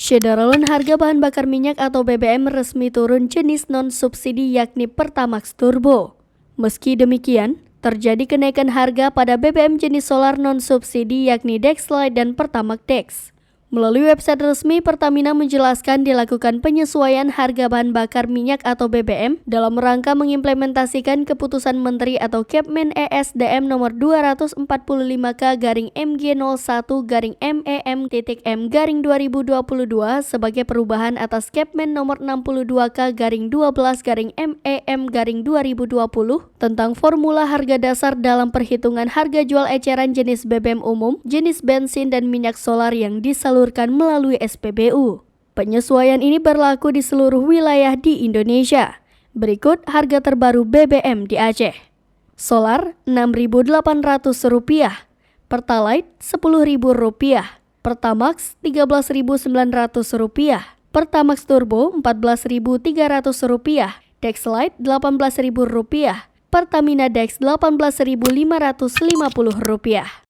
Syederalun harga bahan bakar minyak atau BBM resmi turun jenis non-subsidi yakni Pertamax Turbo. Meski demikian, terjadi kenaikan harga pada BBM jenis solar non-subsidi yakni Dexlite dan Pertamax Dex. Melalui website resmi Pertamina menjelaskan dilakukan penyesuaian harga bahan bakar minyak atau BBM dalam rangka mengimplementasikan keputusan Menteri atau Kepmen ESDM nomor 245K-MG01-MEM.M-2022 sebagai perubahan atas Kepmen nomor 62K-12-MEM-2020 tentang formula harga dasar dalam perhitungan harga jual eceran jenis BBM umum, jenis bensin dan minyak solar yang disalurkan melalui SPBU. Penyesuaian ini berlaku di seluruh wilayah di Indonesia. Berikut harga terbaru BBM di Aceh. Solar Rp6.800, Pertalite Rp10.000, Pertamax Rp13.900, Pertamax Turbo Rp14.300, Dexlite Rp18.000, Pertamina Dex Rp18.550.